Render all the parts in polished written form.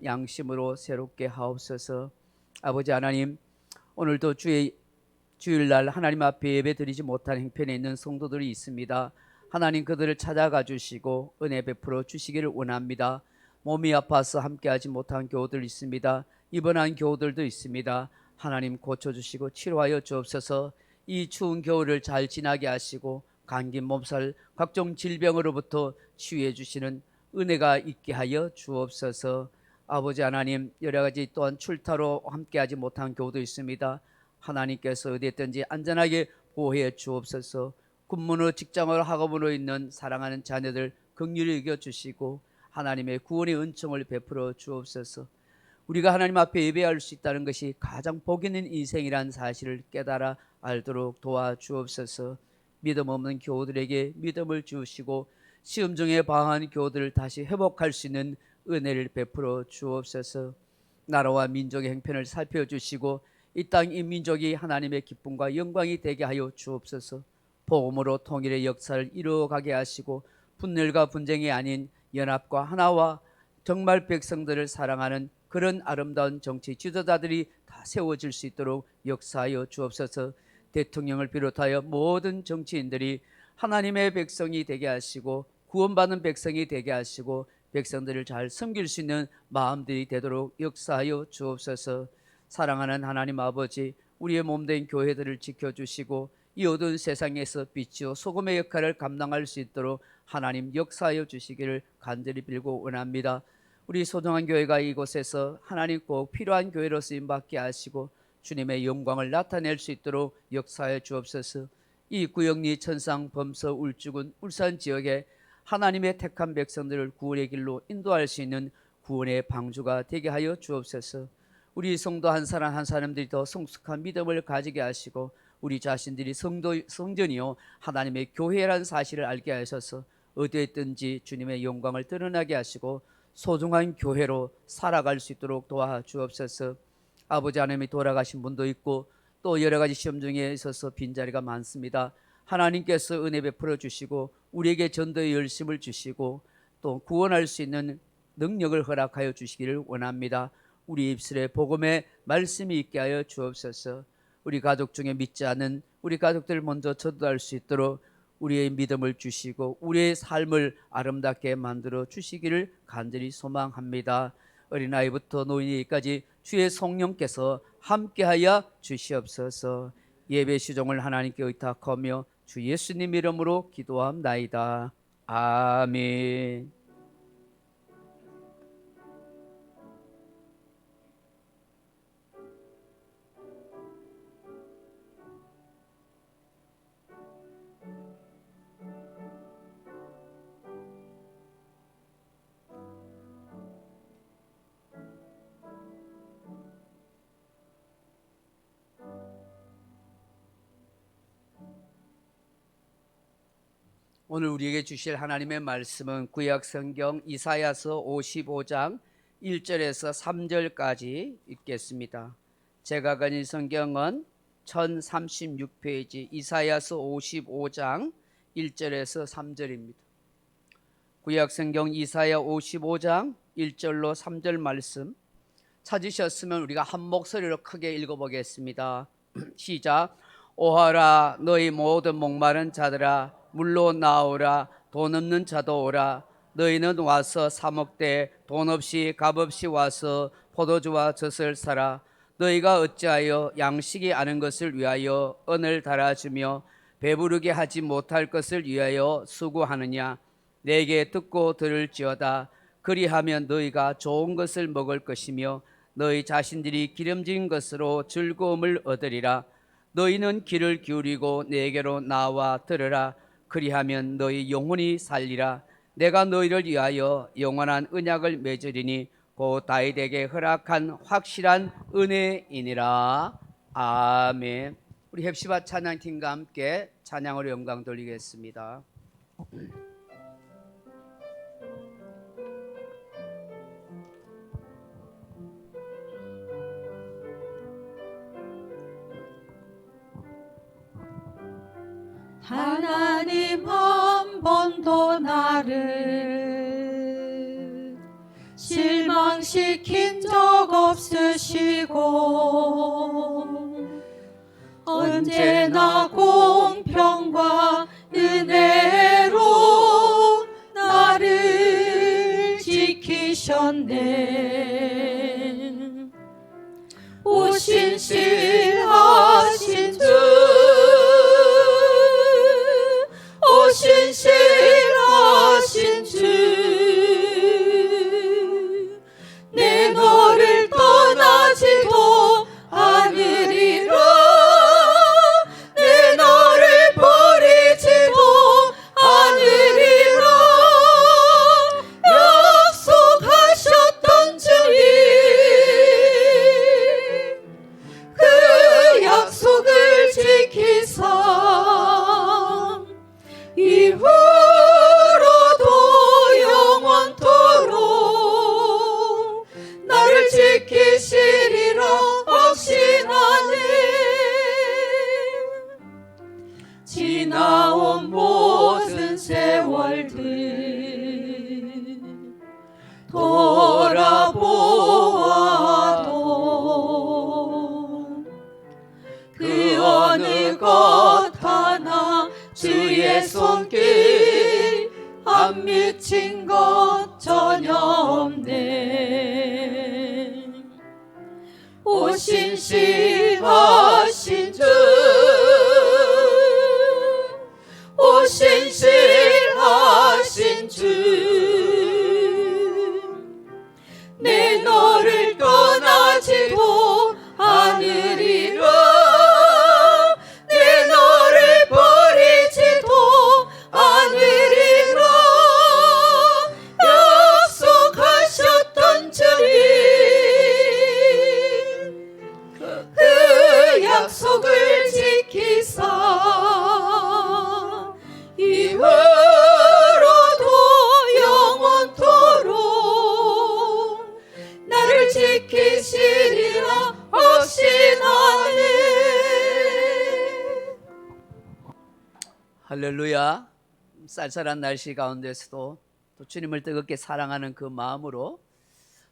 양심으로 새롭게 하옵소서. 아버지 하나님, 오늘도 주일날 하나님 앞에 예배드리지 못한 형편에 있는 성도들이 있습니다. 하나님, 그들을 찾아가 주시고 은혜 베풀어 주시기를 원합니다. 몸이 아파서 함께하지 못한 교우들 있습니다. 입원한 교우들도 있습니다. 하나님, 고쳐주시고 치료하여 주옵소서. 이 추운 겨울을 잘 지나게 하시고 감기 몸살 각종 질병으로부터 치유해 주시는 은혜가 있게 하여 주옵소서. 아버지 하나님, 여러 가지 또한 출타로 함께하지 못한 교우도 있습니다. 하나님께서 어디든지 안전하게 보호해 주옵소서. 군문으로 직장으로 학업으로 있는 사랑하는 자녀들 긍휼히 여겨주시고 하나님의 구원의 은총을 베풀어 주옵소서. 우리가 하나님 앞에 예배할 수 있다는 것이 가장 복 있는 인생이라는 사실을 깨달아 알도록 도와주옵소서. 믿음 없는 교우들에게 믿음을 주시고 시험 중에 방황한 교우들을 다시 회복할 수 있는 은혜를 베풀어 주옵소서. 나라와 민족의 형편을 살펴주시고 이 땅 이 민족이 하나님의 기쁨과 영광이 되게 하여 주옵소서. 복음으로 통일의 역사를 이루어가게 하시고 분열과 분쟁이 아닌 연합과 하나와 정말 백성들을 사랑하는 그런 아름다운 정치 지도자들이 다 세워질 수 있도록 역사하여 주옵소서. 대통령을 비롯하여 모든 정치인들이 하나님의 백성이 되게 하시고 구원받는 백성이 되게 하시고 백성들을 잘 섬길 수 있는 마음들이 되도록 역사하여 주옵소서. 사랑하는 하나님 아버지, 우리의 몸된 교회들을 지켜주시고 이 어두운 세상에서 빛이요 소금의 역할을 감당할 수 있도록 하나님 역사하여 주시기를 간절히 빌고 원합니다. 우리 소중한 교회가 이곳에서 하나님 꼭 필요한 교회로 쓰임받게 하시고 주님의 영광을 나타낼 수 있도록 역사해 주옵소서. 이 구영리 천상 범서 울주군 울산 지역에 하나님의 택한 백성들을 구원의 길로 인도할 수 있는 구원의 방주가 되게 하여 주옵소서. 우리 성도 한 사람 한 사람들이 더 성숙한 믿음을 가지게 하시고 우리 자신들이 성전이요 하나님의 교회라는 사실을 알게 하셔서 어디에 있든지 주님의 영광을 드러나게 하시고 소중한 교회로 살아갈 수 있도록 도와주옵소서. 아버지 하나님이 돌아가신 분도 있고 또 여러 가지 시험 중에 있어서 빈자리가 많습니다. 하나님께서 은혜 베풀어 주시고 우리에게 전도의 열심을 주시고 또 구원할 수 있는 능력을 허락하여 주시기를 원합니다. 우리 입술에 복음의 말씀이 있게 하여 주옵소서. 우리 가족 중에 믿지 않은 우리 가족들 먼저 전도할 수 있도록 우리의 믿음을 주시고 우리의 삶을 아름답게 만들어 주시기를 간절히 소망합니다. 어린아이부터 노인에까지 주의 성령께서 함께하여 주시옵소서. 예배 시종을 하나님께 의탁하며 주 예수님 이름으로 기도합나이다. 아멘. 오늘 우리에게 주실 하나님의 말씀은 구약성경 이사야서 55장 1절에서 3절까지 읽겠습니다. 제가 가진 성경은 1036페이지 이사야서 55장 1절에서 3절입니다. 구약성경 이사야 55장 1절로 3절 말씀 찾으셨으면 우리가 한 목소리로 크게 읽어보겠습니다. 시작. 오하라 너희 모든 목마른 자들아 물로 나오라. 돈 없는 자도 오라. 너희는 와서 사 먹되 돈 없이 값 없이 와서 포도주와 젖을 사라. 너희가 어찌하여 양식이 아는 것을 위하여 은을 달아주며 배부르게 하지 못할 것을 위하여 수고하느냐. 내게 듣고 들을지어다. 그리하면 너희가 좋은 것을 먹을 것이며 너희 자신들이 기름진 것으로 즐거움을 얻으리라. 너희는 귀를 기울이고 내게로 나와 들으라. 그리하면 너희 영혼이 살리라. 내가 너희를 위하여 영원한 언약을 맺으리니 곧 다윗에게 허락한 확실한 은혜이니라. 아멘. 우리 헵시바 찬양팀과 함께 찬양으로 영광 돌리겠습니다. 하나님 한 번도 나를 실망시키지 지킨 적 없으시고 언제나 공평과 은혜로 나를 지키셨네. 오신 신실하신 주, 오신 신실하신 주, 내 너를 떠나지도 않으리라. 내 너를 버리지도 않으리라. 약속하셨던 주님, 그 약속을 지키사 이후로도 영원토록 나를 지키시리라 확신하네. 지나온 모든 세월들 돌아보아도 그 어느 것 하나 주의 손길 안 미친 것 전혀 없네. 오신 신실하신 주, 오신 신실하신 주, 내 너를 떠나지도 않으리라. 내 너를 버리지도 않으리라. 약속하셨던 주님, 그 약속을 지키사 이후로도 영원토록 나를 지키시리라 확신하네. 할렐루야. 쌀쌀한 날씨 가운데서도 또 주님을 뜨겁게 사랑하는 그 마음으로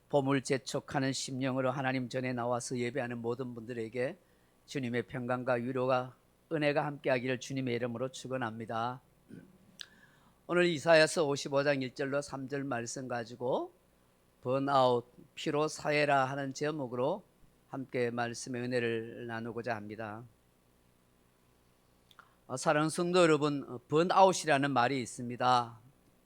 봄을 재촉하는 심령으로 하나님 전에 나와서 예배하는 모든 분들에게 주님의 평강과 위로가 은혜가 함께하기를 주님의 이름으로 축원합니다. 오늘 이사야서 55장 1절로 3절 말씀 가지고 번아웃, 피로 사회라 하는 제목으로 함께 말씀의 은혜를 나누고자 합니다. 사랑하는 성도 여러분, 번아웃이라는 말이 있습니다.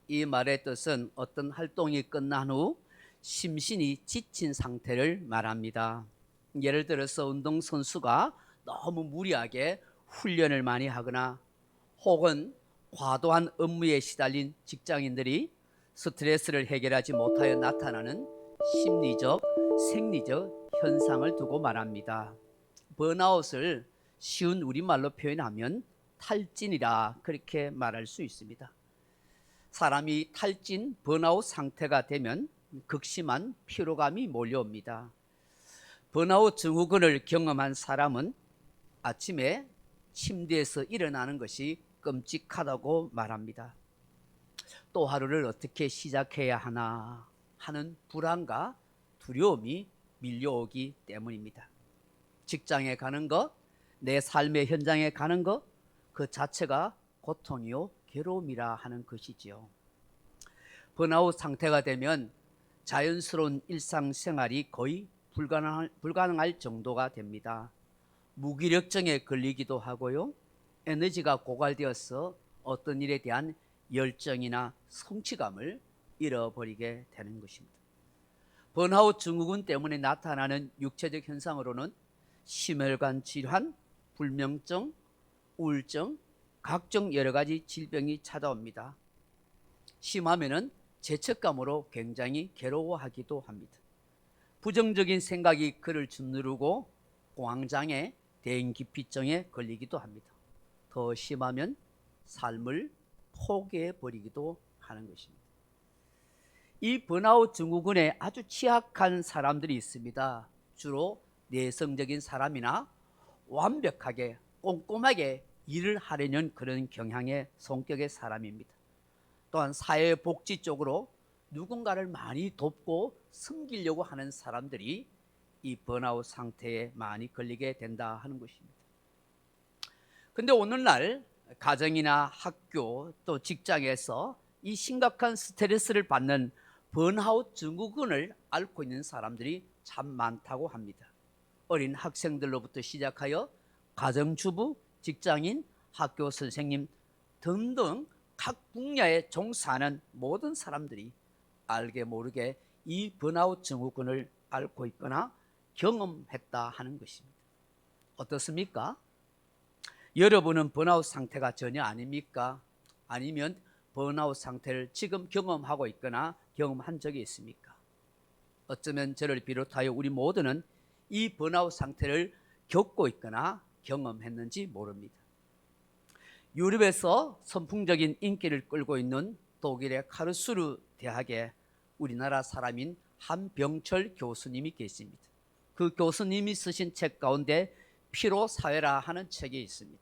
이 말의 뜻은 어떤 활동이 끝난 후 심신이 지친 상태를 말합니다. 예를 들어서 운동선수가 너무 무리하게 훈련을 많이 하거나 혹은 과도한 업무에 시달린 직장인들이 스트레스를 해결하지 못하여 나타나는 심리적, 생리적 현상을 두고 말합니다. 번아웃을 쉬운 우리말로 표현하면 탈진이라 그렇게 말할 수 있습니다. 사람이 탈진, 번아웃 상태가 되면 극심한 피로감이 몰려옵니다. 번아웃 증후군을 경험한 사람은 아침에 침대에서 일어나는 것이 끔찍하다고 말합니다. 또 하루를 어떻게 시작해야 하나 하는 불안과 두려움이 밀려오기 때문입니다. 직장에 가는 것, 내 삶의 현장에 가는 것, 그 자체가 고통이요 괴로움이라 하는 것이지요. 번아웃 상태가 되면 자연스러운 일상생활이 거의 불가능할 정도가 됩니다. 무기력증에 걸리기도 하고요, 에너지가 고갈되어서 어떤 일에 대한 열정이나 성취감을 잃어버리게 되는 것입니다. 번아웃 증후군 때문에 나타나는 육체적 현상으로는 심혈관 질환, 불면증, 우울증, 각종 여러 가지 질병이 찾아옵니다. 심하면은 죄책감으로 굉장히 괴로워하기도 합니다. 부정적인 생각이 그를 짓누르고 공황장애, 대인기피증에 걸리기도 합니다. 더 심하면 삶을 포기해버리기도 하는 것입니다. 이 번아웃 증후군에 아주 취약한 사람들이 있습니다. 주로 내성적인 사람이나 완벽하게 꼼꼼하게 일을 하려는 그런 경향의 성격의 사람입니다. 또한 사회복지 쪽으로 누군가를 많이 돕고 숨기려고 하는 사람들이 이 번아웃 상태에 많이 걸리게 된다 하는 것입니다. 근데 오늘날 가정이나 학교 또 직장에서 이 심각한 스트레스를 받는 번아웃 증후군을 앓고 있는 사람들이 참 많다고 합니다. 어린 학생들로부터 시작하여 가정주부, 직장인, 학교 선생님 등등 각 분야에 종사하는 모든 사람들이 알게 모르게 이 번아웃 증후군을 앓고 있거나 경험했다 하는 것입니다. 어떻습니까? 여러분은 번아웃 상태가 전혀 아닙니까? 아니면 번아웃 상태를 지금 경험하고 있거나 경험한 적이 있습니까? 어쩌면 저를 비롯하여 우리 모두는 이 번아웃 상태를 겪고 있거나 경험했는지 모릅니다. 유럽에서 선풍적인 인기를 끌고 있는 독일의 카르수르 대학에 우리나라 사람인 한병철 교수님이 계십니다. 그 교수님이 쓰신 책 가운데 피로사회라 하는 책이 있습니다.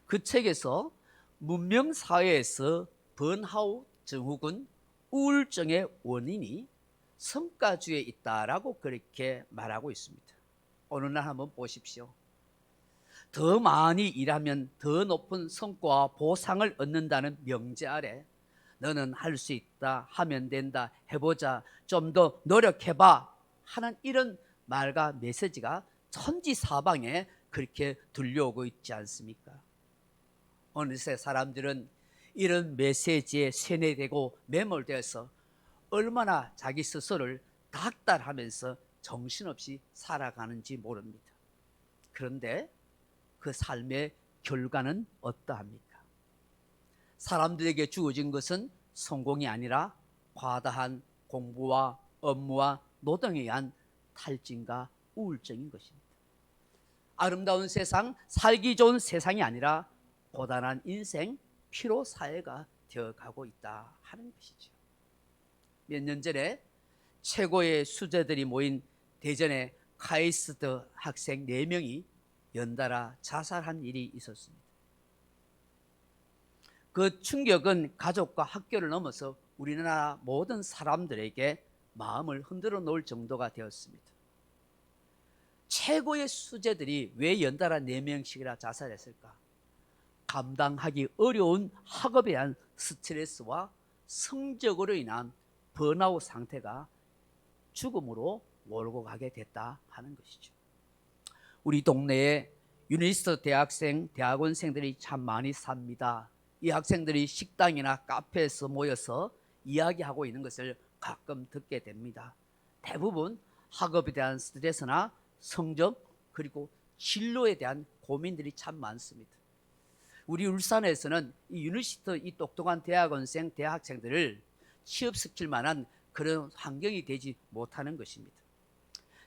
그 책에서 문명사회에서 번아웃 증후군, 우울증의 원인이 성과주의에 있다라고 그렇게 말하고 있습니다. 어느 날 한번 보십시오. 더 많이 일하면 더 높은 성과와 보상을 얻는다는 명제 아래 너는 할 수 있다, 하면 된다, 해보자, 좀 더 노력해봐 하는 이런 말과 메시지가 천지사방에 그렇게 들려오고 있지 않습니까? 어느새 사람들은 이런 메시지에 세뇌되고 매몰되어서 얼마나 자기 스스로를 닥달하면서 정신없이 살아가는지 모릅니다. 그런데 그 삶의 결과는 어떠합니까? 사람들에게 주어진 것은 성공이 아니라 과다한 공부와 업무와 노동에 의한 탈진과 우울증인 것입니다. 아름다운 세상, 살기 좋은 세상이 아니라 고단한 인생, 피로 사회가 되어가고 있다 하는 것이죠. 몇 년 전에 최고의 수재들이 모인 대전의 카이스트 학생 4명이 연달아 자살한 일이 있었습니다. 그 충격은 가족과 학교를 넘어서 우리나라 모든 사람들에게 마음을 흔들어 놓을 정도가 되었습니다. 최고의 수재들이 왜 연달아 4명씩이나 자살했을까? 감당하기 어려운 학업에 대한 스트레스와 성적으로 인한 번아웃 상태가 죽음으로 몰고 가게 됐다 하는 것이죠. 우리 동네에 유니스트 대학생, 대학원생들이 참 많이 삽니다. 이 학생들이 식당이나 카페에서 모여서 이야기하고 있는 것을 가끔 듣게 됩니다. 대부분 학업에 대한 스트레스나 성적 그리고 진로에 대한 고민들이 참 많습니다. 우리 울산에서는 이 유니시트 이 똑똑한 대학원생, 대학생들을 취업시킬 만한 그런 환경이 되지 못하는 것입니다.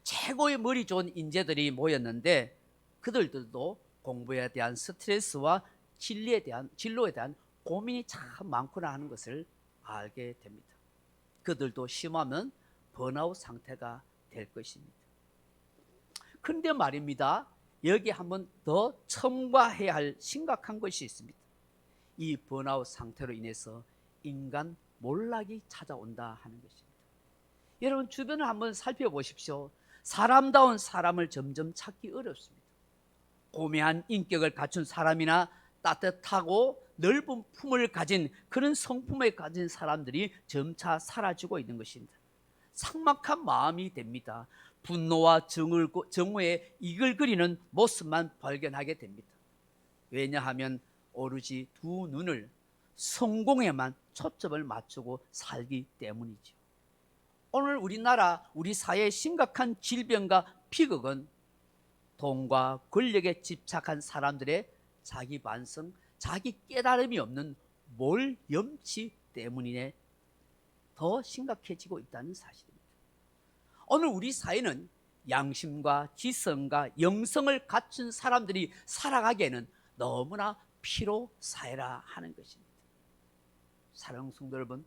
최고의 머리 좋은 인재들이 모였는데 그들도 공부에 대한 스트레스와 진로에 대한 고민이 참 많구나 하는 것을 알게 됩니다. 그들도 심하면 번아웃 상태가 될 것입니다. 그런데 말입니다. 여기 한번 더 첨가해야 할 심각한 것이 있습니다. 이 번아웃 상태로 인해서 인간 몰락이 찾아온다 하는 것입니다. 여러분 주변을 한번 살펴보십시오. 사람다운 사람을 점점 찾기 어렵습니다. 고매한 인격을 갖춘 사람이나 따뜻하고 넓은 품을 가진 그런 성품을 가진 사람들이 점차 사라지고 있는 것입니다. 삭막한 마음이 됩니다. 분노와 정오에 이글거리는 모습만 발견하게 됩니다. 왜냐하면 오로지 두 눈을 성공에만 초점을 맞추고 살기 때문이죠. 오늘 우리나라, 우리 사회의 심각한 질병과 비극은 돈과 권력에 집착한 사람들의 자기 반성, 자기 깨달음이 없는 몰염치 때문에 더 심각해지고 있다는 사실입니다. 오늘 우리 사회는 양심과 지성과 영성을 갖춘 사람들이 살아가기에는 너무나 피로사회라 하는 것입니다. 사랑하는 성도 여러분,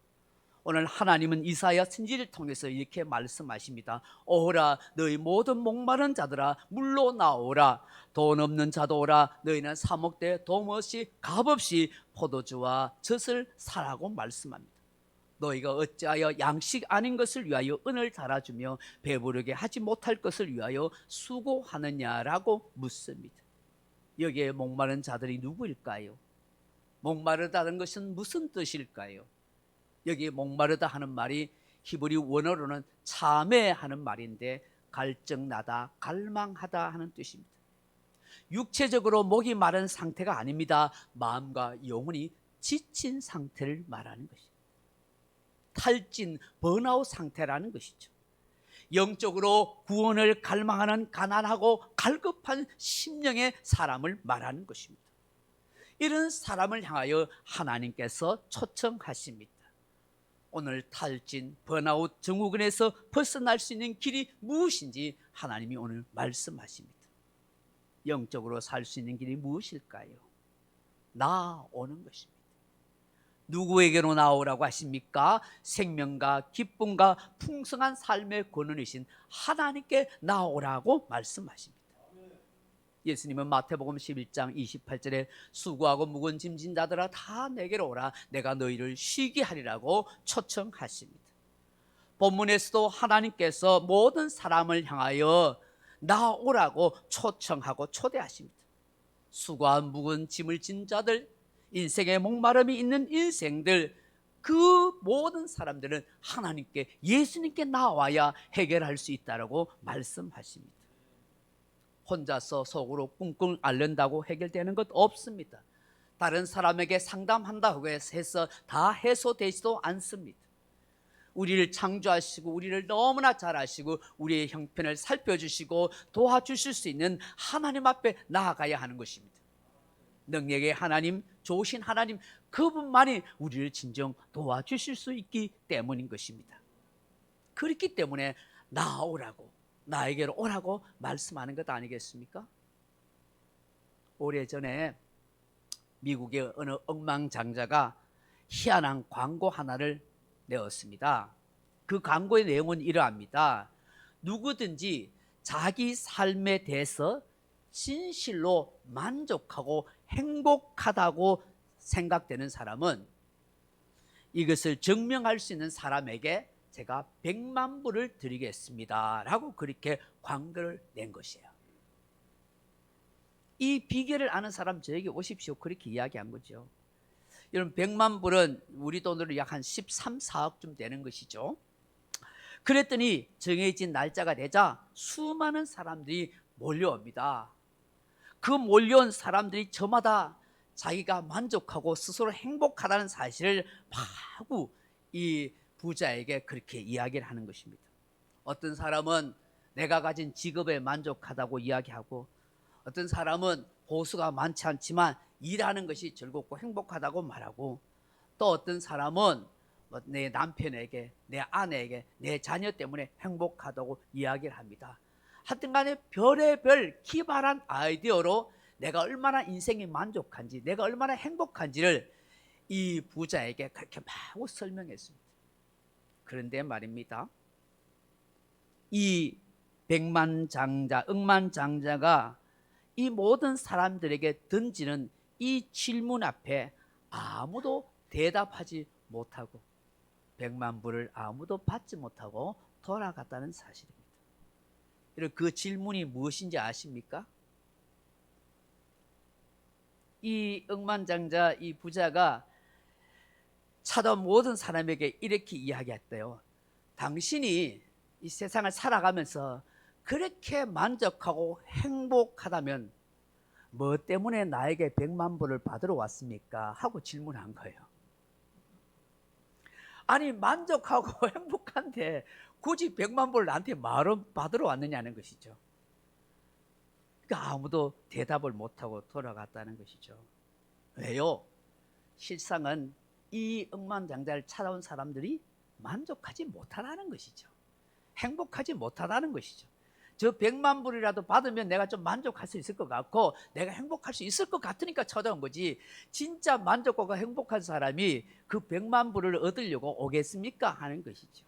오늘 하나님은 이사야 선지를 통해서 이렇게 말씀하십니다. 오라 너희 모든 목마른 자들아 물로 나오라. 돈 없는 자도 오라. 너희는 사목대 돈 없이 값없이 포도주와 젖을 사라고 말씀합니다. 너희가 어찌하여 양식 아닌 것을 위하여 은을 달아주며 배부르게 하지 못할 것을 위하여 수고하느냐라고 묻습니다. 여기에 목마른 자들이 누구일까요? 목마르다는 것은 무슨 뜻일까요? 여기 목마르다 하는 말이 히브리 원어로는 참회하는 말인데 갈증나다, 갈망하다 하는 뜻입니다. 육체적으로 목이 마른 상태가 아닙니다. 마음과 영혼이 지친 상태를 말하는 것입니다. 탈진, 번아웃 상태라는 것이죠. 영적으로 구원을 갈망하는 가난하고 갈급한 심령의 사람을 말하는 것입니다. 이런 사람을 향하여 하나님께서 초청하십니다. 오늘 탈진, 번아웃 증후군에서 벗어날 수 있는 길이 무엇인지 하나님이 오늘 말씀하십니다. 영적으로 살 수 있는 길이 무엇일까요? 나오는 것입니다. 누구에게로 나오라고 하십니까? 생명과 기쁨과 풍성한 삶의 권원이신 하나님께 나오라고 말씀하십니다. 예수님은 마태복음 11장 28절에 수고하고 무거운 짐진 자들아 다 내게로 오라 내가 너희를 쉬게 하리라고 초청하십니다. 본문에서도 하나님께서 모든 사람을 향하여 나오라고 초청하고 초대하십니다. 수고한 무거운 짐을 진 자들, 인생에 목마름이 있는 인생들, 그 모든 사람들은 하나님께, 예수님께 나와야 해결할 수 있다고 말씀하십니다. 혼자서 속으로 끙끙 앓는다고 해결되는 것 없습니다. 다른 사람에게 상담한다고 해서 다 해소되지도 않습니다. 우리를 창조하시고 우리를 너무나 잘 아시고 우리의 형편을 살펴주시고 도와주실 수 있는 하나님 앞에 나아가야 하는 것입니다. 능력의 하나님, 좋으신 하나님, 그분만이 우리를 진정 도와주실 수 있기 때문인 것입니다. 그렇기 때문에 나오라고, 나에게로 오라고 말씀하는 것 아니겠습니까? 오래전에 미국의 어느 억망장자가 희한한 광고 하나를 내었습니다. 그 광고의 내용은 이러합니다. 누구든지 자기 삶에 대해서 진실로 만족하고 행복하다고 생각되는 사람은 이것을 증명할 수 있는 사람에게 제가 100만 불을 드리겠습니다 라고 그렇게 광고를 낸 것이에요. 이 비결을 아는 사람 저에게 오십시오 그렇게 이야기한 거죠. 여러분 100만 불은 우리 돈으로 약 한 13, 14억쯤 되는 것이죠. 그랬더니 정해진 날짜가 되자 수많은 사람들이 몰려옵니다. 그 몰려온 사람들이 저마다 자기가 만족하고 스스로 행복하다는 사실을 마구 이 부자에게 그렇게 이야기를 하는 것입니다. 어떤 사람은 내가 가진 직업에 만족하다고 이야기하고, 어떤 사람은 보수가 많지 않지만 일하는 것이 즐겁고 행복하다고 말하고, 또 어떤 사람은 내 남편에게, 내 아내에게, 내 자녀 때문에 행복하다고 이야기를 합니다. 하여튼 간에 별의별 기발한 아이디어로 내가 얼마나 인생이 만족한지, 내가 얼마나 행복한지를 이 부자에게 그렇게 마구 설명했습니다. 그런데 말입니다, 이 백만장자, 억만장자가 이 모든 사람들에게 던지는 이 질문 앞에 아무도 대답하지 못하고 100만 불을 아무도 받지 못하고 돌아갔다는 사실입니다. 그 질문이 무엇인지 아십니까? 이 억만장자, 이 부자가 찾아온 모든 사람에게 이렇게 이야기했대요. 당신이 이 세상을 살아가면서 그렇게 만족하고 행복하다면 뭐 때문에 나에게 100만 불을 받으러 왔습니까? 하고 질문한 거예요. 아니 만족하고 행복한데 굳이 100만 불을 나한테 말로 받으러 왔느냐는 것이죠. 그러니까 아무도 대답을 못하고 돌아갔다는 것이죠. 왜요? 실상은 이 억만장자를 찾아온 사람들이 만족하지 못하다는 것이죠. 행복하지 못하다는 것이죠. 저 100만 불이라도 받으면 내가 좀 만족할 수 있을 것 같고 내가 행복할 수 있을 것 같으니까 찾아온 거지, 진짜 만족하고 행복한 사람이 그 100만 불을 얻으려고 오겠습니까? 하는 것이죠.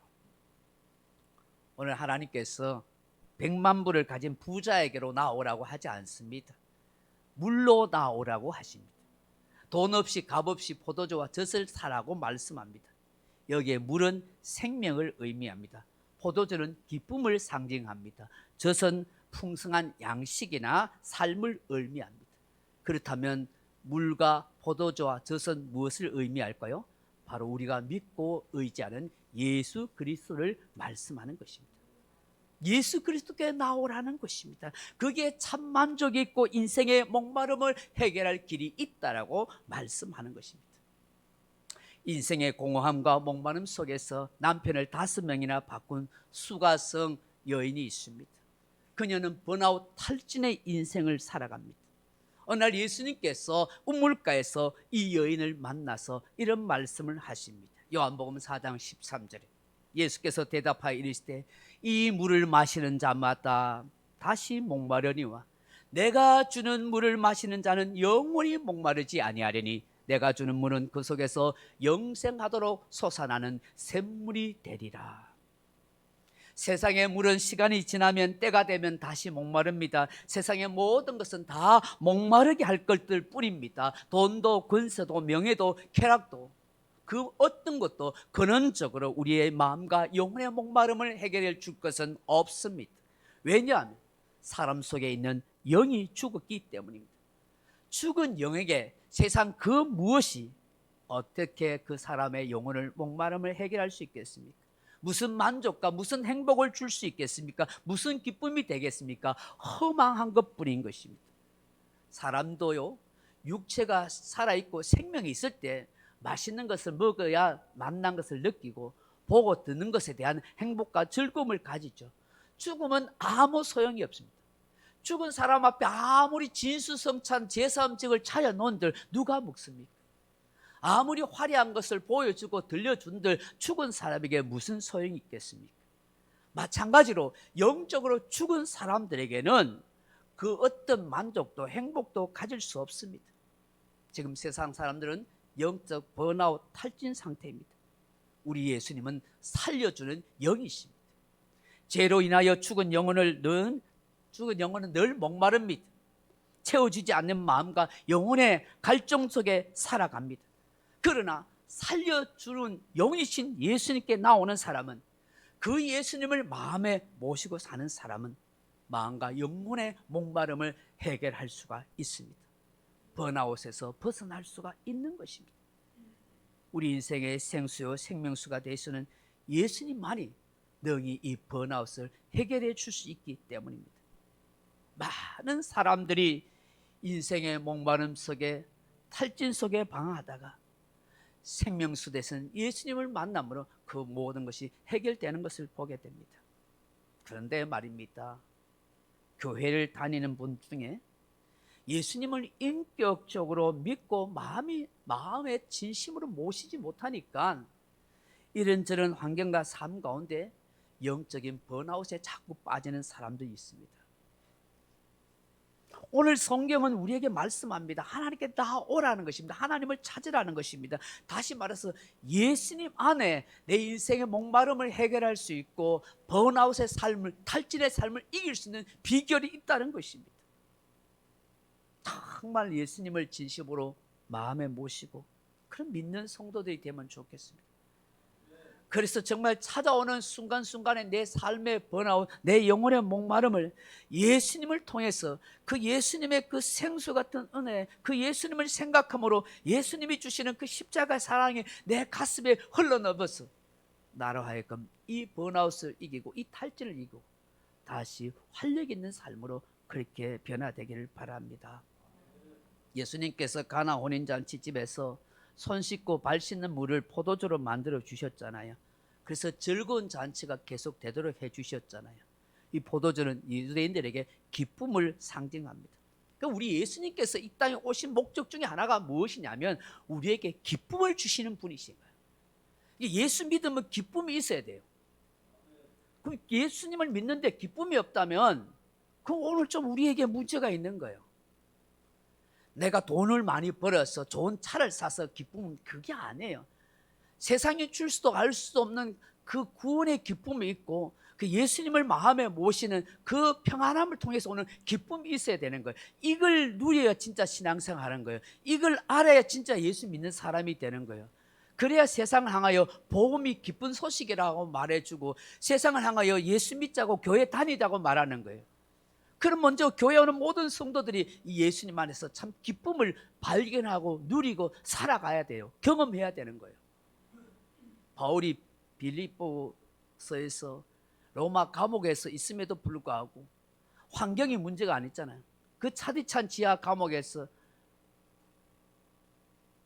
오늘 하나님께서 100만 불을 가진 부자에게로 나오라고 하지 않습니다. 물로 나오라고 하십니다. 돈 없이 값 없이 포도주와 젖을 사라고 말씀합니다. 여기에 물은 생명을 의미합니다. 포도주는 기쁨을 상징합니다. 젖은 풍성한 양식이나 삶을 의미합니다. 그렇다면 물과 포도주와 젖은 무엇을 의미할까요? 바로 우리가 믿고 의지하는 예수 그리스도를 말씀하는 것입니다. 예수 그리스도께 나오라는 것입니다. 그게 참 만족이 있고 인생의 목마름을 해결할 길이 있다라고 말씀하는 것입니다. 인생의 공허함과 목마름 속에서 남편을 5명이나 바꾼 수가성 여인이 있습니다. 그녀는 번아웃 탈진의 인생을 살아갑니다. 어느 날 예수님께서 우물가에서 이 여인을 만나서 이런 말씀을 하십니다. 요한복음 4장 13절에 예수께서 대답하여 이르시되 이 물을 마시는 자마다 다시 목마르니와 내가 주는 물을 마시는 자는 영원히 목마르지 아니하리니 내가 주는 물은 그 속에서 영생하도록 솟아나는 샘물이 되리라. 세상의 물은 시간이 지나면 때가 되면 다시 목마릅니다. 세상의 모든 것은 다 목마르게 할 것들 뿐입니다. 돈도 권세도 명예도 쾌락도 그 어떤 것도 근원적으로 우리의 마음과 영혼의 목마름을 해결해 줄 것은 없습니다. 왜냐하면 사람 속에 있는 영이 죽었기 때문입니다. 죽은 영에게 세상 그 무엇이 어떻게 그 사람의 영혼을 목마름을 해결할 수 있겠습니까? 무슨 만족과 무슨 행복을 줄 수 있겠습니까? 무슨 기쁨이 되겠습니까? 허망한 것뿐인 것입니다. 사람도요, 육체가 살아있고 생명이 있을 때 맛있는 것을 먹어야 맛난 것을 느끼고 보고 듣는 것에 대한 행복과 즐거움을 가지죠. 죽음은 아무 소용이 없습니다. 죽은 사람 앞에 아무리 진수성찬 제사음식을 차려놓은들 누가 먹습니까? 아무리 화려한 것을 보여주고 들려준들 죽은 사람에게 무슨 소용이 있겠습니까? 마찬가지로 영적으로 죽은 사람들에게는 그 어떤 만족도 행복도 가질 수 없습니다. 지금 세상 사람들은 영적 번아웃 탈진 상태입니다. 우리 예수님은 살려주는 영이십니다. 죄로 인하여 죽은 영혼은 늘 목마릅니다. 채워지지 않는 마음과 영혼의 갈증 속에 살아갑니다. 그러나 살려주는 영이신 예수님께 나오는 사람은, 그 예수님을 마음에 모시고 사는 사람은 마음과 영혼의 목마름을 해결할 수가 있습니다. 번아웃에서 벗어날 수가 있는 것입니다. 우리 인생의 생수요 생명수가 되시는 예수님만이 능히 이 번아웃을 해결해 줄 수 있기 때문입니다. 많은 사람들이 인생의 목마름 속에 탈진 속에 방황하다가 생명수 되신 예수님을 만남으로 그 모든 것이 해결되는 것을 보게 됩니다. 그런데 말입니다, 교회를 다니는 분 중에 예수님을 인격적으로 믿고 마음에 진심으로 모시지 못하니까 이런저런 환경과 삶 가운데 영적인 번아웃에 자꾸 빠지는 사람들이 있습니다. 오늘 성경은 우리에게 말씀합니다. 하나님께 나오라는 것입니다. 하나님을 찾으라는 것입니다. 다시 말해서 예수님 안에 내 인생의 목마름을 해결할 수 있고 번아웃의 삶을, 탈진의 삶을 이길 수 있는 비결이 있다는 것입니다. 정말 예수님을 진심으로 마음에 모시고 그런 믿는 성도들이 되면 좋겠습니다. 그래서 정말 찾아오는 순간순간에 내 삶의 번아웃, 내 영혼의 목마름을 예수님을 통해서 그 예수님의 그 생수 같은 은혜, 그 예수님을 생각함으로 예수님이 주시는 그 십자가 사랑이 내 가슴에 흘러넘어서 나로 하여금 이 번아웃을 이기고 이 탈진을 이기고 다시 활력 있는 삶으로 그렇게 변화되기를 바랍니다. 예수님께서 가나 혼인잔치집에서 손 씻고 발 씻는 물을 포도주로 만들어 주셨잖아요. 그래서 즐거운 잔치가 계속 되도록 해 주셨잖아요. 이 포도주는 유대인들에게 기쁨을 상징합니다. 그러니까 우리 예수님께서 이 땅에 오신 목적 중에 하나가 무엇이냐면 우리에게 기쁨을 주시는 분이신 거예요. 예수 믿으면 기쁨이 있어야 돼요. 그럼 예수님을 믿는데 기쁨이 없다면 그럼 오늘 좀 우리에게 문제가 있는 거예요. 내가 돈을 많이 벌어서 좋은 차를 사서 기쁨은 그게 아니에요. 세상에 줄 수도 알 수도 없는 그 구원의 기쁨이 있고 그 예수님을 마음에 모시는 그 평안함을 통해서 오는 기쁨이 있어야 되는 거예요. 이걸 누려야 진짜 신앙생활 하는 거예요. 이걸 알아야 진짜 예수 믿는 사람이 되는 거예요. 그래야 세상을 향하여 복음이 기쁜 소식이라고 말해주고 세상을 향하여 예수 믿자고 교회 다니자고 말하는 거예요. 그럼 먼저 교회 오는 모든 성도들이 이 예수님 안에서 참 기쁨을 발견하고 누리고 살아가야 돼요. 경험해야 되는 거예요. 바울이 빌립보서에서 로마 감옥에서 있음에도 불구하고 환경이 문제가 아니잖아요. 그 차디찬 지하 감옥에서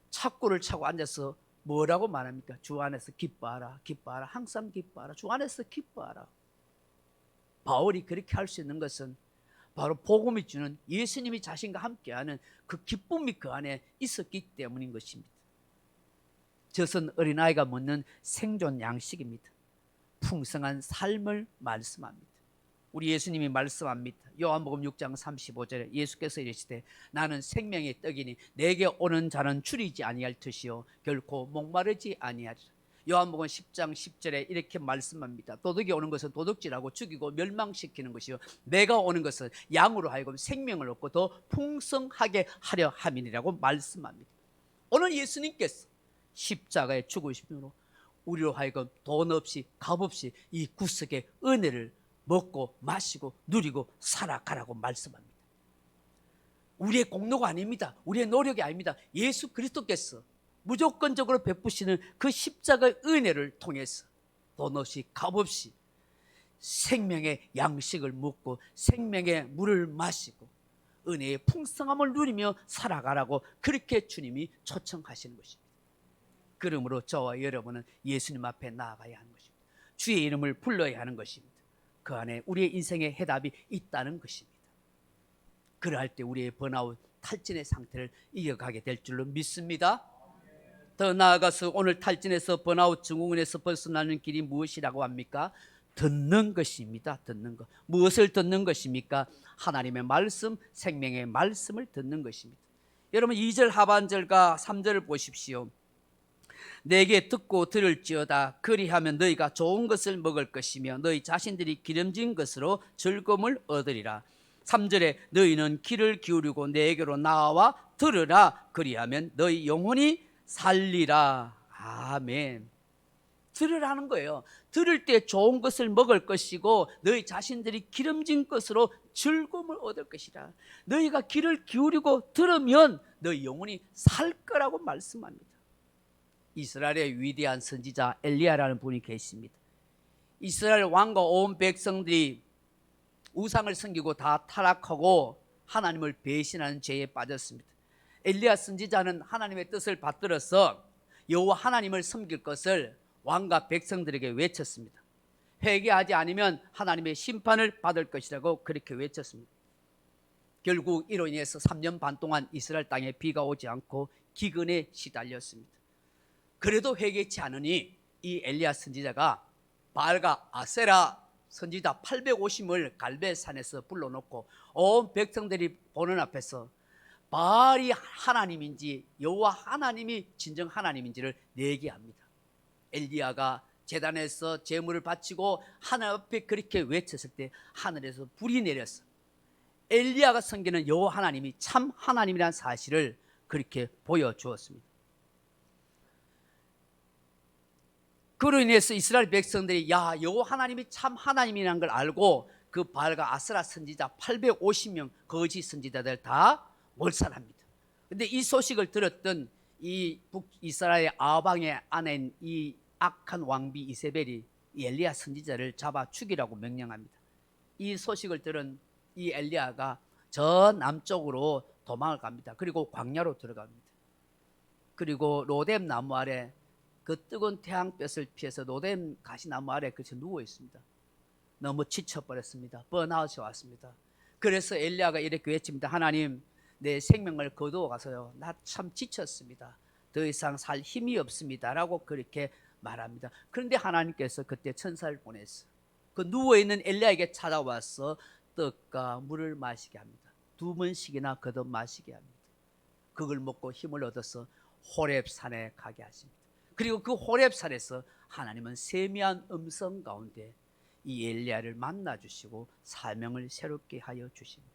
착고를 차고 앉아서 뭐라고 말합니까? 주 안에서 기뻐하라, 기뻐하라, 항상 기뻐하라, 주 안에서 기뻐하라. 바울이 그렇게 할 수 있는 것은 바로 복음이 주는 예수님이 자신과 함께하는 그 기쁨이 그 안에 있었기 때문인 것입니다. 저선 어린아이가 먹는 생존 양식입니다. 풍성한 삶을 말씀합니다. 우리 예수님이 말씀합니다. 요한복음 6장 35절에 예수께서 이르시되 나는 생명의 떡이니 내게 오는 자는 줄이지 아니할 것이요 결코 목마르지 아니하리라. 요한복음 10장 10절에 이렇게 말씀합니다. 도둑이 오는 것은 도둑질하고 죽이고 멸망시키는 것이요 내가 오는 것은 양으로 하여금 생명을 얻고 더 풍성하게 하려 함이니라고 말씀합니다. 오늘 예수님께서 십자가에 죽으심으로 우리로 하여금 돈 없이 값 없이 이 구속의 은혜를 먹고 마시고 누리고 살아가라고 말씀합니다. 우리의 공로가 아닙니다. 우리의 노력이 아닙니다. 예수 그리스도께서 무조건적으로 베푸시는 그 십자가의 은혜를 통해서 돈 없이 값 없이 생명의 양식을 먹고 생명의 물을 마시고 은혜의 풍성함을 누리며 살아가라고 그렇게 주님이 초청하시는 것입니다. 그러므로 저와 여러분은 예수님 앞에 나아가야 하는 것입니다. 주의 이름을 불러야 하는 것입니다. 그 안에 우리의 인생의 해답이 있다는 것입니다. 그러할 때 우리의 번아웃, 탈진의 상태를 이어가게 될 줄로 믿습니다. 더 나아가서 오늘 탈진에서 번아웃 증후군에서 벗어나는 길이 무엇이라고 합니까? 듣는 것입니다. 듣는 것. 무엇을 듣는 것입니까? 하나님의 말씀, 생명의 말씀을 듣는 것입니다. 여러분 2절 하반절과 3절을 보십시오. 내게 듣고 들을지어다. 그리하면 너희가 좋은 것을 먹을 것이며 너희 자신들이 기름진 것으로 즐거움을 얻으리라. 3절에 너희는 귀를 기울이고 내게로 나와 들으라. 그리하면 너희 영혼이 살리라. 아멘. 들으라는 거예요. 들을 때 좋은 것을 먹을 것이고 너희 자신들이 기름진 것으로 즐거움을 얻을 것이라. 너희가 귀를 기울이고 들으면 너희 영혼이 살 거라고 말씀합니다. 이스라엘의 위대한 선지자 엘리야라는 분이 계십니다. 이스라엘 왕과 온 백성들이 우상을 섬기고 다 타락하고 하나님을 배신하는 죄에 빠졌습니다. 엘리야 선지자는 하나님의 뜻을 받들어서 여호와 하나님을 섬길 것을 왕과 백성들에게 외쳤습니다. 회개하지 않으면 하나님의 심판을 받을 것이라고 그렇게 외쳤습니다. 결국 이로 인해서 3년 반 동안 이스라엘 땅에 비가 오지 않고 기근에 시달렸습니다. 그래도 회개치 않으니 이 엘리야 선지자가 바알과 아세라 선지자 850을 갈멜산에서 불러놓고 온 백성들이 보는 앞에서 바알이 하나님인지 여호와 하나님이 진정 하나님인지를 내기합니다. 엘리야가 제단에서 제물을 바치고 하늘 앞에 그렇게 외쳤을 때 하늘에서 불이 내렸어. 엘리야가 섬기는 여호와 하나님이 참 하나님이라는 사실을 그렇게 보여주었습니다. 그로 인해서 이스라엘 백성들이 여호와 하나님이 참 하나님이라는 걸 알고 그 바알과 아세라 선지자 850명 거짓 선지자들 다 몰살합니다. 그런데 이 소식을 들었던 이 북이스라엘 아방의 아내인 이 악한 왕비 이세벨이 이 엘리야 선지자를 잡아 죽이라고 명령합니다. 이 소식을 들은 이 엘리야가 저 남쪽으로 도망을 갑니다. 그리고 광야로 들어갑니다. 그리고 로뎀 나무 아래 그 뜨거운 태양볕을 피해서 로뎀 가시나무 아래 그저 누워 있습니다. 너무 지쳐버렸습니다. 번아웃이 왔습니다. 그래서 엘리야가 이렇게 외칩니다. 하나님, 내 생명을 거두어 가서요, 나 참 지쳤습니다. 더 이상 살 힘이 없습니다 라고 그렇게 말합니다. 그런데 하나님께서 그때 천사를 보냈어. 그 누워있는 엘리야에게 찾아와서 떡과 물을 마시게 합니다. 2번씩이나 거듭 마시게 합니다. 그걸 먹고 힘을 얻어서 호렙산에 가게 하십니다. 그리고 그 호렙산에서 하나님은 세미한 음성 가운데 이 엘리야를 만나 주시고 사명을 새롭게 하여 주십니다.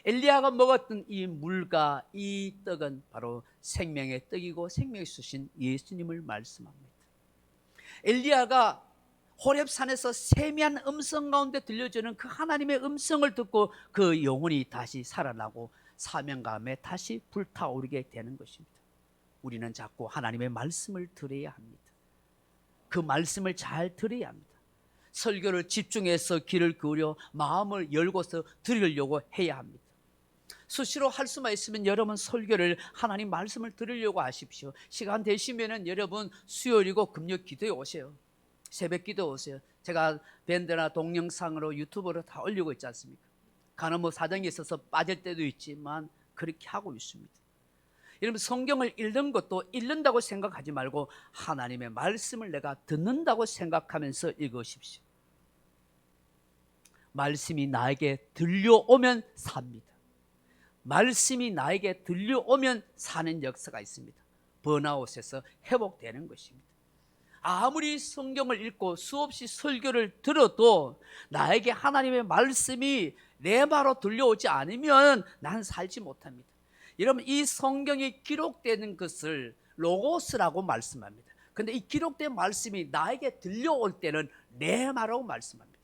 엘리야가 먹었던 이 물과 이 떡은 바로 생명의 떡이고 생명의 수신 예수님을 말씀합니다. 엘리야가 호렙산에서 세미한 음성 가운데 들려주는 그 하나님의 음성을 듣고 그 영혼이 다시 살아나고 사명감에 다시 불타오르게 되는 것입니다. 우리는 자꾸 하나님의 말씀을 들어야 합니다. 그 말씀을 잘 들어야 합니다. 설교를 집중해서 귀를 기울여 마음을 열고서 들으려고 해야 합니다. 수시로 할 수만 있으면 여러분 설교를 하나님 말씀을 들으려고 하십시오. 시간 되시면은 여러분 수요일이고 금요 기도에 오세요. 새벽 기도 오세요. 제가 밴드나 동영상으로 유튜브로 다 올리고 있지 않습니까? 가는 뭐 사정이 있어서 빠질 때도 있지만 그렇게 하고 있습니다. 여러분 성경을 읽는 것도 읽는다고 생각하지 말고 하나님의 말씀을 내가 듣는다고 생각하면서 읽으십시오. 말씀이 나에게 들려오면 삽니다. 말씀이 나에게 들려오면 사는 역사가 있습니다. 번아웃에서 회복되는 것입니다. 아무리 성경을 읽고 수없이 설교를 들어도 나에게 하나님의 말씀이 내 바로 들려오지 않으면 나는 살지 못합니다. 여러분 이 성경이 기록되는 것을 로고스라고 말씀합니다. 그런데 이 기록된 말씀이 나에게 들려올 때는 레마라고 말씀합니다.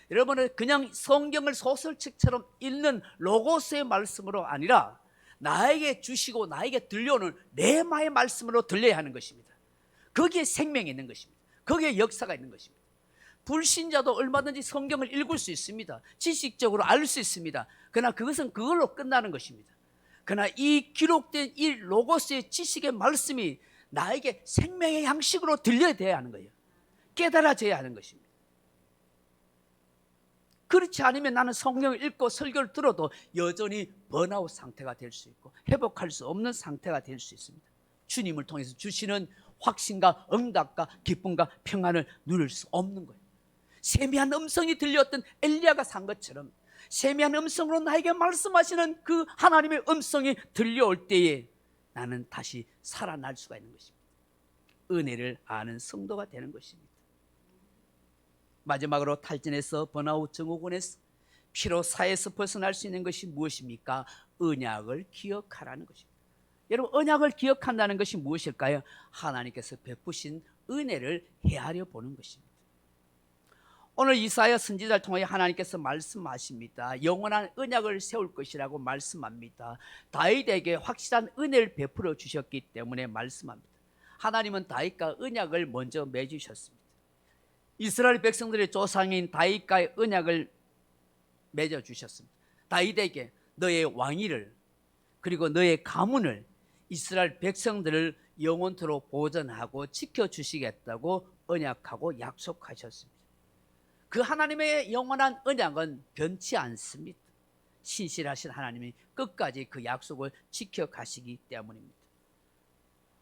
여러분은 그냥 성경을 소설책처럼 읽는 로고스의 말씀으로 아니라 나에게 주시고 나에게 들려오는 레마의 말씀으로 들려야 하는 것입니다. 거기에 생명이 있는 것입니다. 거기에 역사가 있는 것입니다. 불신자도 얼마든지 성경을 읽을 수 있습니다. 지식적으로 알 수 있습니다. 그러나 그것은 그걸로 끝나는 것입니다. 그러나 이 기록된 이 로고스의 지식의 말씀이 나에게 생명의 양식으로 들려야 하는 거예요. 깨달아져야 하는 것입니다. 그렇지 않으면 나는 성경을 읽고 설교를 들어도 여전히 번아웃 상태가 될 수 있고 회복할 수 없는 상태가 될 수 있습니다. 주님을 통해서 주시는 확신과 응답과 기쁨과 평안을 누릴 수 없는 거예요. 세미한 음성이 들렸던 엘리야가 산 것처럼 세미한 음성으로 나에게 말씀하시는 그 하나님의 음성이 들려올 때에 나는 다시 살아날 수가 있는 것입니다. 은혜를 아는 성도가 되는 것입니다. 마지막으로 탈진에서 번아웃 증후군에서 피로사에서 벗어날 수 있는 것이 무엇입니까? 언약을 기억하라는 것입니다. 여러분 언약을 기억한다는 것이 무엇일까요? 하나님께서 베푸신 은혜를 헤아려 보는 것입니다. 오늘 이사야 선지자를 통해 하나님께서 말씀하십니다. 영원한 언약을 세울 것이라고 말씀합니다. 다윗에게 확실한 은혜를 베풀어 주셨기 때문에 말씀합니다. 하나님은 다윗과 언약을 먼저 맺으셨습니다. 이스라엘 백성들의 조상인 다윗과의 언약을 맺어주셨습니다. 다윗에게 너의 왕위를 그리고 너의 가문을 이스라엘 백성들을 영원토록 보존하고 지켜주시겠다고 언약하고 약속하셨습니다. 그 하나님의 영원한 언약은 변치 않습니다. 신실하신 하나님이 끝까지 그 약속을 지켜가시기 때문입니다.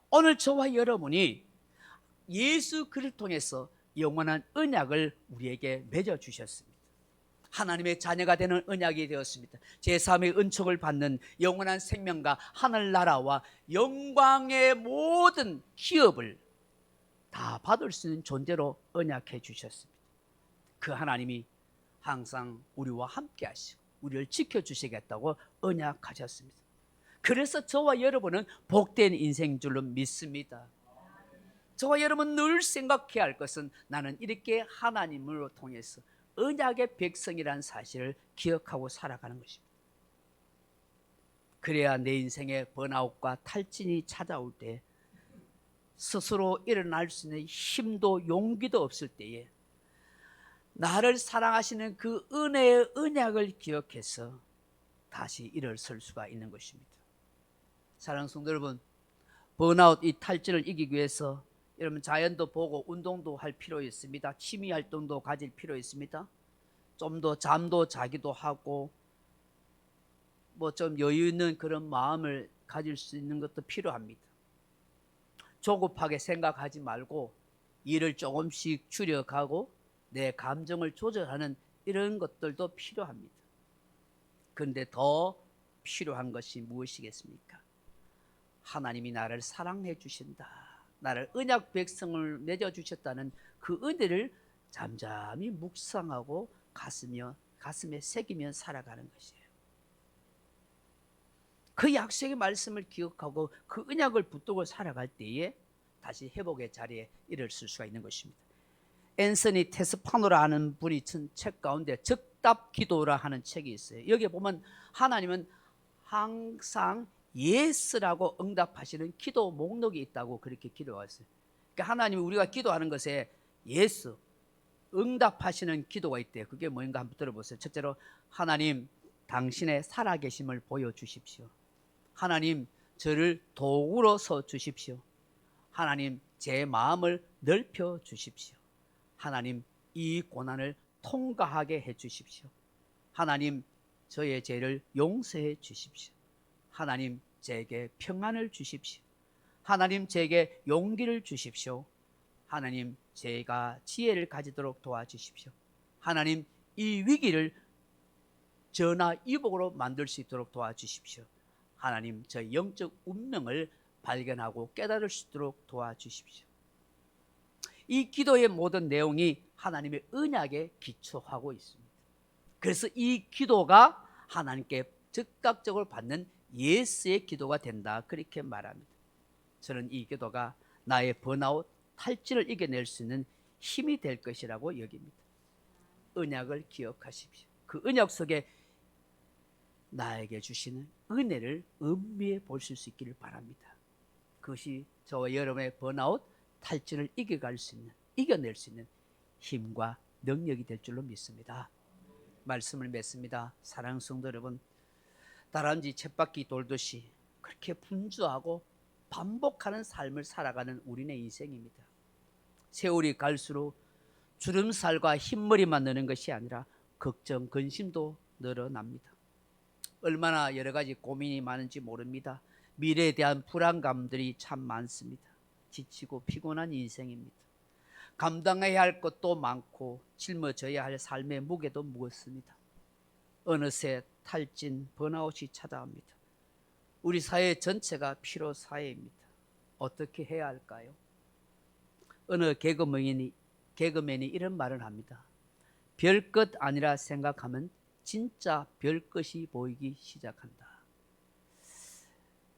오늘 저와 여러분이 예수 그리스도를 통해서 영원한 언약을 우리에게 맺어주셨습니다. 하나님의 자녀가 되는 언약이 되었습니다. 제3의 은총을 받는 영원한 생명과 하늘나라와 영광의 모든 기업을 다 받을 수 있는 존재로 언약해 주셨습니다. 그 하나님이 항상 우리와 함께 하시고 우리를 지켜주시겠다고 언약하셨습니다. 그래서 저와 여러분은 복된 인생인 줄로 믿습니다. 저와 여러분 늘 생각해야 할 것은 나는 이렇게 하나님을 통해서 언약의 백성이라는 사실을 기억하고 살아가는 것입니다. 그래야 내 인생에 번아웃과 탈진이 찾아올 때 스스로 일어날 수 있는 힘도 용기도 없을 때에 나를 사랑하시는 그 은혜의 언약을 기억해서 다시 일어설 수가 있는 것입니다. 사랑하는 성도 여러분, 번아웃 이 탈진을 이기기 위해서 여러분 자연도 보고 운동도 할 필요 있습니다. 취미 활동도 가질 필요 있습니다. 좀 더 잠도 자기도 하고 뭐 좀 여유 있는 그런 마음을 가질 수 있는 것도 필요합니다. 조급하게 생각하지 말고 일을 조금씩 줄여가고 내 감정을 조절하는 이런 것들도 필요합니다. 그런데 더 필요한 것이 무엇이겠습니까? 하나님이 나를 사랑해 주신다. 나를 언약 백성을 맺어주셨다는 그 은혜를 잠잠히 묵상하고 가슴에 새기며 살아가는 것이에요. 그 약속의 말씀을 기억하고 그 언약을 붙들고 살아갈 때에 다시 회복의 자리에 이르렀을 수가 있는 것입니다. 앤서니 테스파노라는 분이 쓴 책 가운데 즉답 기도라 하는 책이 있어요. 여기에 보면 하나님은 항상 예스라고 응답하시는 기도 목록이 있다고 그렇게 기도했어요. 그러니까 하나님이 우리가 기도하는 것에 예스, 응답하시는 기도가 있대요. 그게 뭔가 한번 들어보세요. 첫째로 하나님 당신의 살아계심을 보여주십시오. 하나님 저를 도구로 서 주십시오. 하나님 제 마음을 넓혀 주십시오. 하나님 이 고난을 통과하게 해 주십시오. 하나님 저의 죄를 용서해 주십시오. 하나님 제게 평안을 주십시오. 하나님 제게 용기를 주십시오. 하나님 제가 지혜를 가지도록 도와주십시오. 하나님 이 위기를 전화위복으로 만들 수 있도록 도와주십시오. 하나님 저 영적 운명을 발견하고 깨달을 수 있도록 도와주십시오. 이 기도의 모든 내용이 하나님의 언약에 기초하고 있습니다. 그래서 이 기도가 하나님께 즉각적으로 받는 예스의 기도가 된다, 그렇게 말합니다. 저는 이 기도가 나의 번아웃, 탈진을 이겨낼 수 있는 힘이 될 것이라고 여깁니다. 언약을 기억하십시오. 그 언약 속에 나에게 주시는 은혜를 음미해 보실 수 있기를 바랍니다. 그것이 저와 여러분의 번아웃, 탈진을 이겨낼 수 있는 힘과 능력이 될 줄로 믿습니다. 말씀을 맺습니다. 사랑하는 성도 여러분, 다람쥐 쳇바퀴 돌듯이 그렇게 분주하고 반복하는 삶을 살아가는 우리네 인생입니다. 세월이 갈수록 주름살과 흰머리만 느는 것이 아니라 걱정, 근심도 늘어납니다. 얼마나 여러 가지 고민이 많은지 모릅니다. 미래에 대한 불안감들이 참 많습니다. 지치고 피곤한 인생입니다. 감당해야 할 것도 많고 짊어져야 할 삶의 무게도 무겁습니다. 어느새 탈진, 번아웃이 찾아옵니다. 우리 사회 전체가 피로 사회입니다. 어떻게 해야 할까요? 어느 개그맨이 이런 말을 합니다. 별것 아니라 생각하면 진짜 별것이 보이기 시작한다.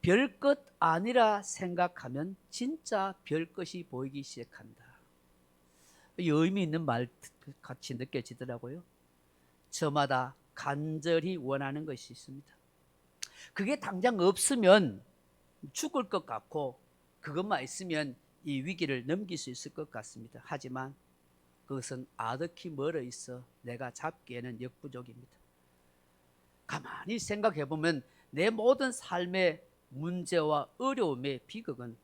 별것 아니라 생각하면 진짜 별것이 보이기 시작한다. 의미 있는 말 같이 느껴지더라고요. 저마다 간절히 원하는 것이 있습니다. 그게 당장 없으면 죽을 것 같고 그것만 있으면 이 위기를 넘길 수 있을 것 같습니다. 하지만 그것은 아득히 멀어 있어 내가 잡기에는 역부족입니다. 가만히 생각해 보면 내 모든 삶의 문제와 어려움의 비극은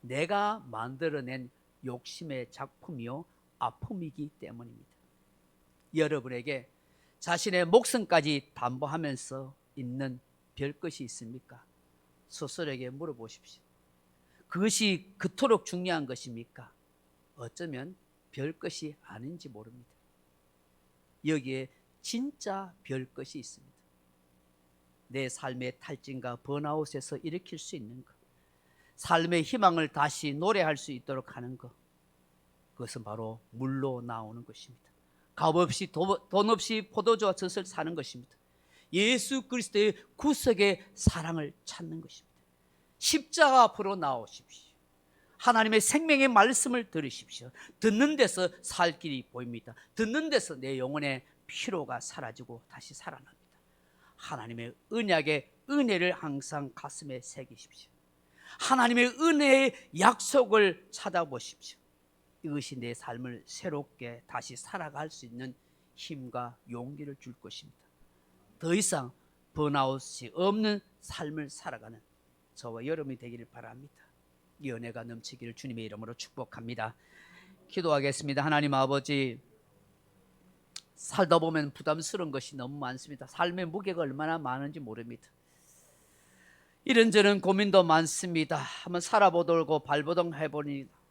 내가 만들어낸 욕심의 작품이요 아픔이기 때문입니다. 여러분에게 자신의 목숨까지 담보하면서 있는 별것이 있습니까? 스스로에게 물어보십시오. 그것이 그토록 중요한 것입니까? 어쩌면 별것이 아닌지 모릅니다. 여기에 진짜 별것이 있습니다. 내 삶의 탈진과 번아웃에서 일으킬 수 있는 것, 삶의 희망을 다시 노래할 수 있도록 하는 것, 그것은 바로 물로 나오는 것입니다. 값없이 돈 없이 포도주와 젖을 사는 것입니다. 예수 그리스도의 구속의 사랑을 찾는 것입니다. 십자가 앞으로 나오십시오. 하나님의 생명의 말씀을 들으십시오. 듣는 데서 살 길이 보입니다. 듣는 데서 내 영혼의 피로가 사라지고 다시 살아납니다. 하나님의 언약의 은혜를 항상 가슴에 새기십시오. 하나님의 은혜의 약속을 찾아보십시오. 이것이 내 삶을 새롭게 다시 살아갈 수 있는 힘과 용기를 줄 것입니다. 더 이상 번아웃이 없는 삶을 살아가는 저와 여러분이 되기를 바랍니다. 이 은혜가 넘치기를 주님의 이름으로 축복합니다. 기도하겠습니다. 하나님 아버지, 살다 보면 부담스러운 것이 너무 많습니다. 삶의 무게가 얼마나 많은지 모릅니다. 이런저런 고민도 많습니다. 한번 살아보고 발버둥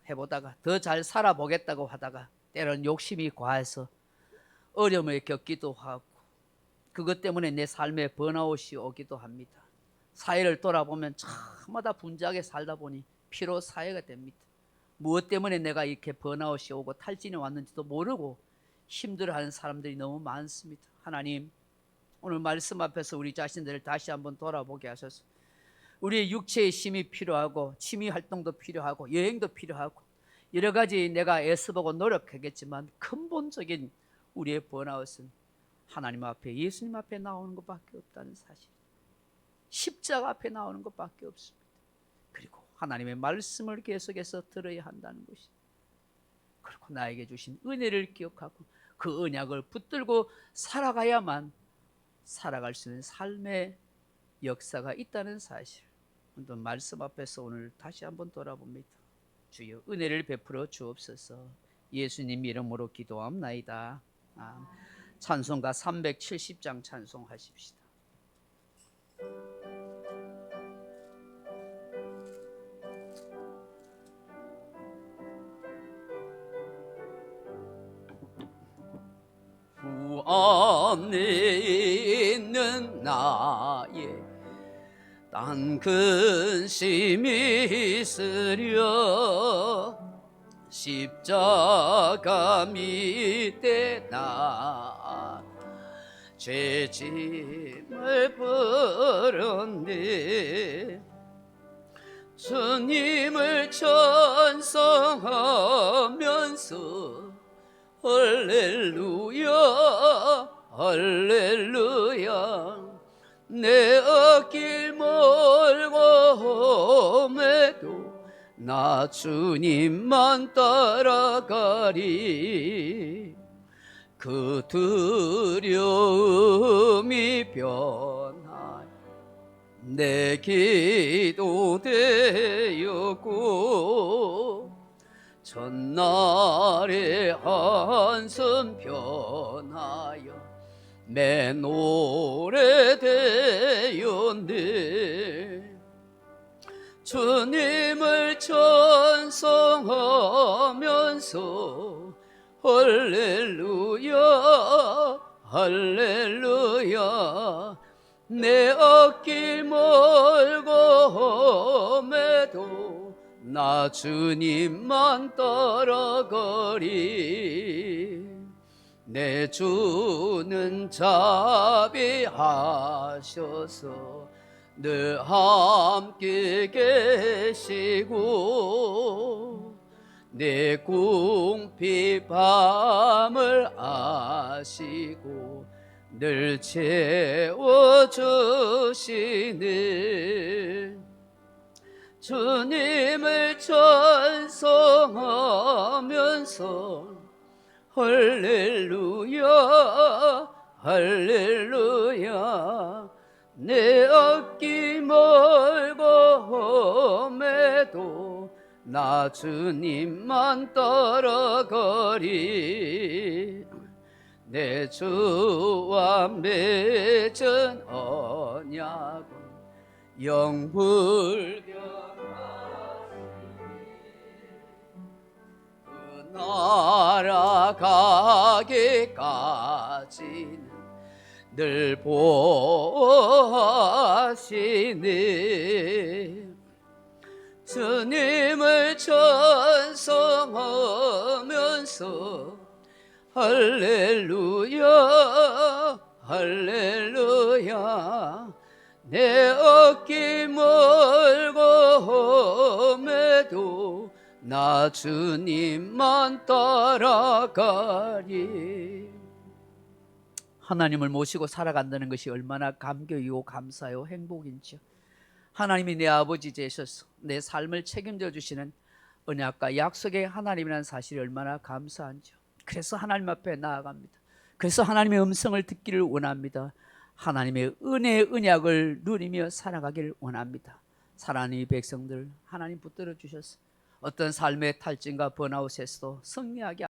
해보다가 더 잘 살아보겠다고 하다가 때로는 욕심이 과해서 어려움을 겪기도 하고 그것 때문에 내 삶에 번아웃이 오기도 합니다. 사회를 돌아보면 참마다 분주하게 살다 보니 피로 사회가 됩니다. 무엇 때문에 내가 이렇게 번아웃이 오고 탈진이 왔는지도 모르고 힘들어하는 사람들이 너무 많습니다. 하나님, 오늘 말씀 앞에서 우리 자신들을 다시 한번 돌아보게 하소서. 우리의 육체의 힘이 필요하고 취미 활동도 필요하고 여행도 필요하고 여러 가지 내가 애써보고 노력하겠지만 근본적인 우리의 번아웃은 하나님 앞에 예수님 앞에 나오는 것밖에 없다는 사실, 십자가 앞에 나오는 것밖에 없습니다. 그리고 하나님의 말씀을 계속해서 들어야 한다는 것이, 그리고 나에게 주신 은혜를 기억하고 그 언약을 붙들고 살아가야만 살아갈 수 있는 삶의 역사가 있다는 사실, 오늘 말씀 앞에서 오늘 다시 한번 돌아봅니다. 주여 은혜를 베풀어 주옵소서. 예수님 이름으로 기도합나이다. 찬송가 370장 찬송하십시다. 주 안에 있는 나의 딴 근심이 있으려 십자가 밑에 나 죄짐을 버렸네. 주님을 찬송하면서 할렐루야 할렐루야 내 앞길 멀고 험해도 나 주님만 따라가리. 그 두려움이 변하여 내 기도 되었고 전날의 한숨 변하여 내 노래 되었네. 주님을 찬송하면서 할렐루야 할렐루야 내 앞길 멀고 험해도 나 주님만 따라가리. 내 주는 자비하셔서 늘 함께 계시고 내 궁핍 밤을 아시고 늘 채워주시네. 주님을 찬송하면서 할렐루야 할렐루야 내 앞길 멀고 험해도 나 주님만 따라가리. 내 주와 맺은 언약은 영불변하시니 그 나라 가기까지는 늘 보호하시네. 주님을 찬송하면서 할렐루야 할렐루야 내 앞길 멀고 험해도 나 주님만 따라가리. 하나님을 모시고 살아간다는 것이 얼마나 감격이고 감사요 행복인지요. 하나님이 내 아버지 되셔서 내 삶을 책임져 주시는 언약과 약속의 하나님이라는 사실이 얼마나 감사한지요. 그래서 하나님 앞에 나아갑니다. 그래서 하나님의 음성을 듣기를 원합니다. 하나님의 은혜의 언약을 누리며 살아가기를 원합니다. 사랑하는 이 백성들, 하나님 붙들어 주셔서 어떤 삶의 탈진과 번아웃에서도 승리하게